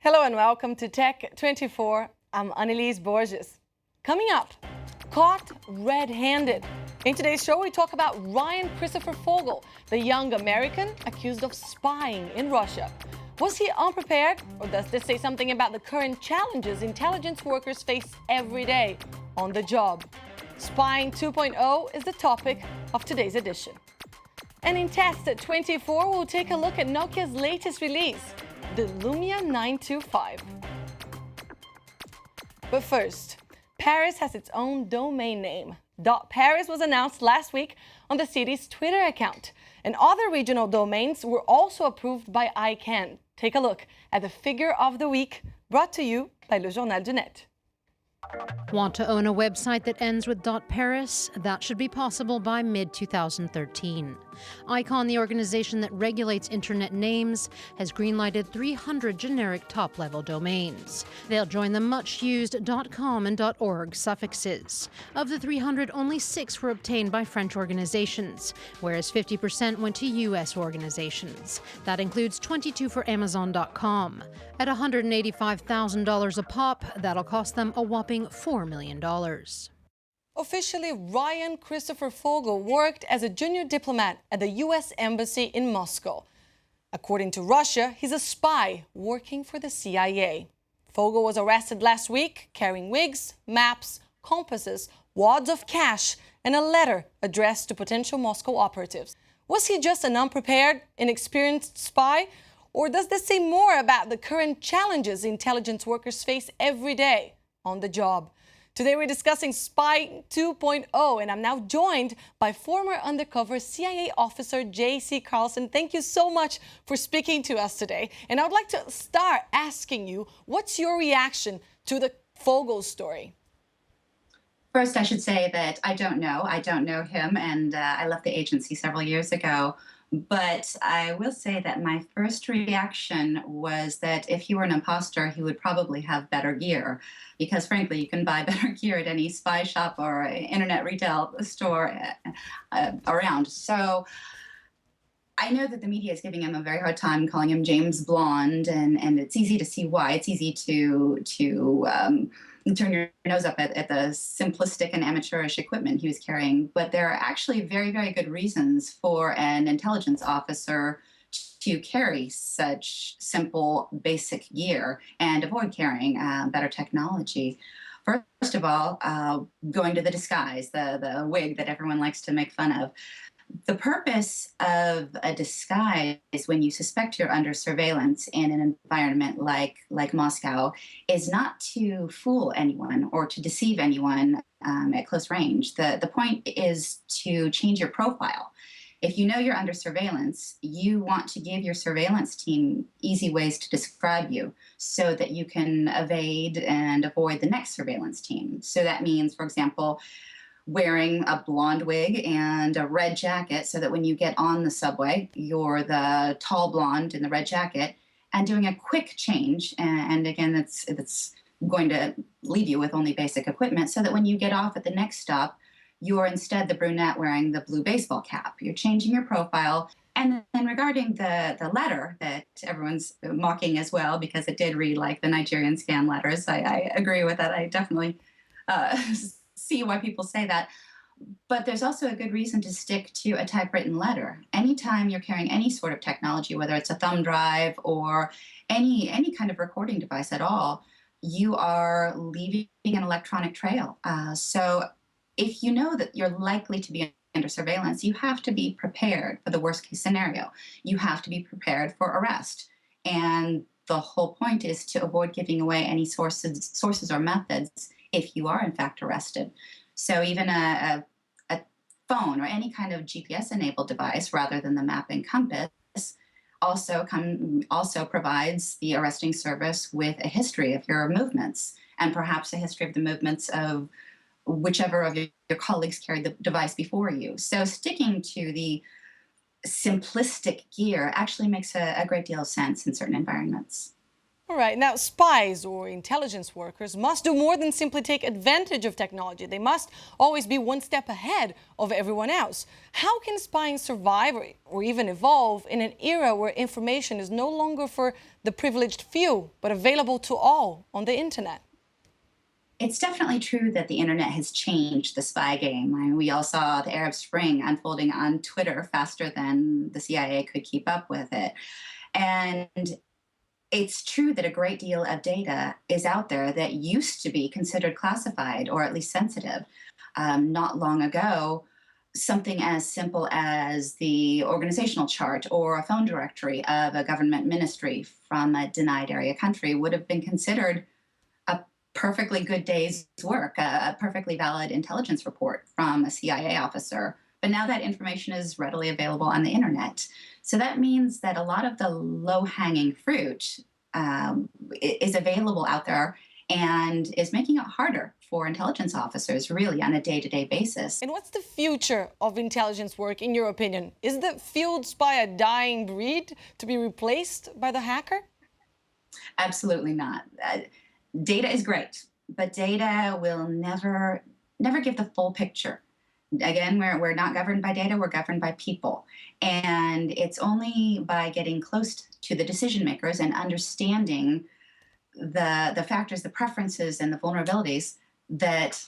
Hello and welcome to Tech 24. I'm Anelise Borges. Coming up, caught red-handed. In today's show, we talk about Ryan Christopher Fogel, the young American accused of spying in Russia. Was he unprepared, or does this say something about the current challenges intelligence workers face every day on the job? Spying 2.0 is the topic of today's edition. And in Test 24, we'll take a look at Nokia's latest release, the Lumia 925. But first, Paris has its own domain name. .Paris was announced last week on the city's Twitter account, and other regional domains were also approved by ICANN. Take a look at the figure of the week, brought to you by Le Journal du Net. Want to own a website that ends with .Paris? That should be possible by mid-2013. ICANN, the organization that regulates internet names, has greenlighted 300 generic top-level domains. They'll join the much-used .com and .org suffixes. Of the 300, only 6 were obtained by French organizations, whereas 50% went to U.S. organizations. That includes 22 for Amazon.com. At $185,000 a pop, that'll cost them a whopping $4 million. Officially, Ryan Christopher Fogel worked as a junior diplomat at the U.S. Embassy in Moscow. According to Russia, he's a spy working for the CIA. Fogel was arrested last week, carrying wigs, maps, compasses, wads of cash, and a letter addressed to potential Moscow operatives. Was he just an unprepared, inexperienced spy? Or does this say more about the current challenges intelligence workers face every day on the job? Today we're discussing Spy 2.0, and I'm now joined by former undercover CIA officer J.C. Carlson. Thank you so much for speaking to us today. And I would like to start asking you, what's your reaction to the Fogel story? First, I should say that I don't know him, and I left the agency several years ago. But I will say that my first reaction was that if he were an imposter, he would probably have better gear. Because frankly, you can buy better gear at any spy shop or internet retail store around. So I know that the media is giving him a very hard time, calling him James Blonde, and it's easy to see why. It's easy to turn your nose up at the simplistic and amateurish equipment he was carrying. But there are actually very, very good reasons for an intelligence officer to carry such simple, basic gear and avoid carrying better technology. First of all, going to the disguise, the wig that everyone likes to make fun of. The purpose of a disguise when you suspect you're under surveillance in an environment like Moscow is not to fool anyone or to deceive anyone at close range. The point is to change your profile. If you know you're under surveillance, you want to give your surveillance team easy ways to describe you so that you can evade and avoid the next surveillance team. So that means, for example, wearing a blonde wig and a red jacket so that when you get on the subway, you're the tall blonde in the red jacket, and doing a quick change. And again, that's going to leave you with only basic equipment so that when you get off at the next stop, you're instead the brunette wearing the blue baseball cap. You're changing your profile. And then regarding the letter that everyone's mocking as well, because it did read like the Nigerian scam letters, I agree with that. I definitely see why people say that. But there's also a good reason to stick to a typewritten letter. Anytime you're carrying any sort of technology, whether it's a thumb drive or any kind of recording device at all, you are leaving an electronic trail. So if you know that you're likely to be under surveillance, you have to be prepared for the worst case scenario. You have to be prepared for arrest. And the whole point is to avoid giving away any sources or methods if you are in fact arrested. So even a phone or any kind of GPS-enabled device rather than the map and compass also provides the arresting service with a history of your movements and perhaps a history of the movements of whichever of your colleagues carried the device before you. So sticking to the simplistic gear actually makes a great deal of sense in certain environments. All right, now spies or intelligence workers must do more than simply take advantage of technology. They must always be one step ahead of everyone else. How can spying survive or even evolve in an era where information is no longer for the privileged few, but available to all on the internet? It's definitely true that the internet has changed the spy game. I mean, we all saw the Arab Spring unfolding on Twitter faster than the CIA could keep up with it. And it's true that a great deal of data is out there that used to be considered classified or at least sensitive. Not long ago, something as simple as the organizational chart or a phone directory of a government ministry from a denied area country would have been considered a perfectly good day's work, a perfectly valid intelligence report from a CIA officer. But now that information is readily available on the internet. So that means that a lot of the low-hanging fruit is available out there and is making it harder for intelligence officers really on a day-to-day basis. And what's the future of intelligence work, in your opinion? Is the field spy a dying breed to be replaced by the hacker? Absolutely not. Data is great, but data will never give the full picture. Again, we're not governed by data, we're governed by people. And it's only by getting close to the decision makers and understanding the factors, the preferences, and the vulnerabilities that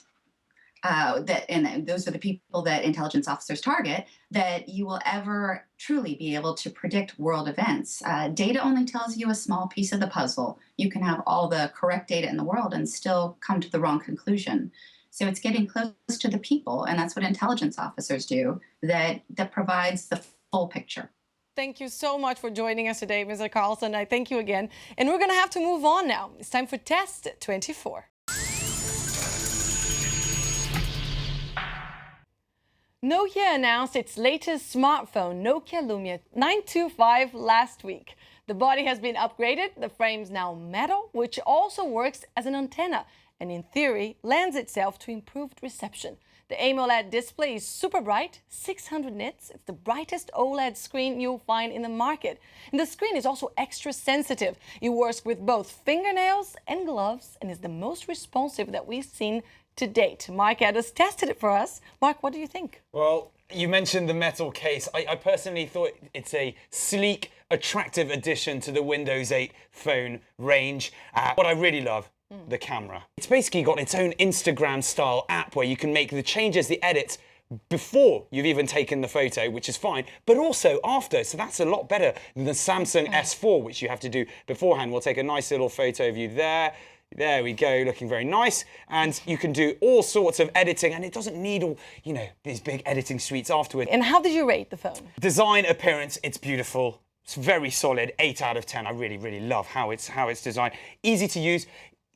and those are the people that intelligence officers target, that you will ever truly be able to predict world events. Data only tells you a small piece of the puzzle. You can have all the correct data in the world and still come to the wrong conclusion. So it's getting close to the people, and that's what intelligence officers do, that provides the full picture. Thank you so much for joining us today, Mr. Carlson. I thank you again. And we're going to have to move on now. It's time for Test 24. Nokia announced its latest smartphone, Nokia Lumia 925, last week. The body has been upgraded. The frame's now metal, which also works as an antenna, and in theory lends itself to improved reception. The AMOLED display is super bright, 600 nits. It's the brightest OLED screen you'll find in the market. And the screen is also extra sensitive. It works with both fingernails and gloves and is the most responsive that we've seen to date. Marc has tested it for us. Marc, what do you think? Well, you mentioned the metal case. I personally thought it's a sleek, attractive addition to the Windows 8 phone range. What I really love, the camera. It's basically got its own Instagram-style app where you can make the changes, the edits, before you've even taken the photo, which is fine, but also after. So that's a lot better than the Samsung S4, which you have to do beforehand. We'll take a nice little photo of you there. There we go, looking very nice. And you can do all sorts of editing, and it doesn't need all, these big editing suites afterwards. And how did you rate the phone? Design, appearance, it's beautiful. It's very solid, 8 out of 10. I really, really love how it's designed. Easy to use.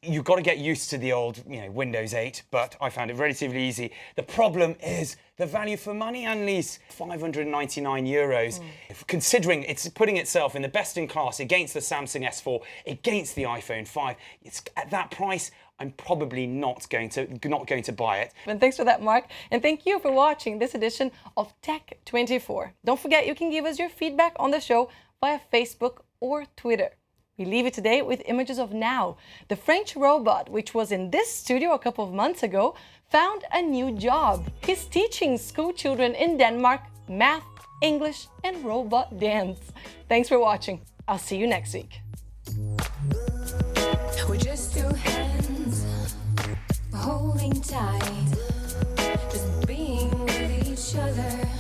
You've got to get used to the old, Windows 8, but I found it relatively easy. The problem is the value for money, Anelise, €599. Considering it's putting itself in the best in class against the Samsung S4, against the iPhone 5, it's at that price. I'm probably not going to buy it. And thanks for that, Marc. And thank you for watching this edition of Tech 24. Don't forget, you can give us your feedback on the show via Facebook or Twitter. We leave it today with images of Now. The French robot, which was in this studio a couple of months ago, found a new job. He's teaching school children in Denmark math, English, and robot dance. Thanks for watching. I'll see you next week. We're just two hands holding tight, just being with each other.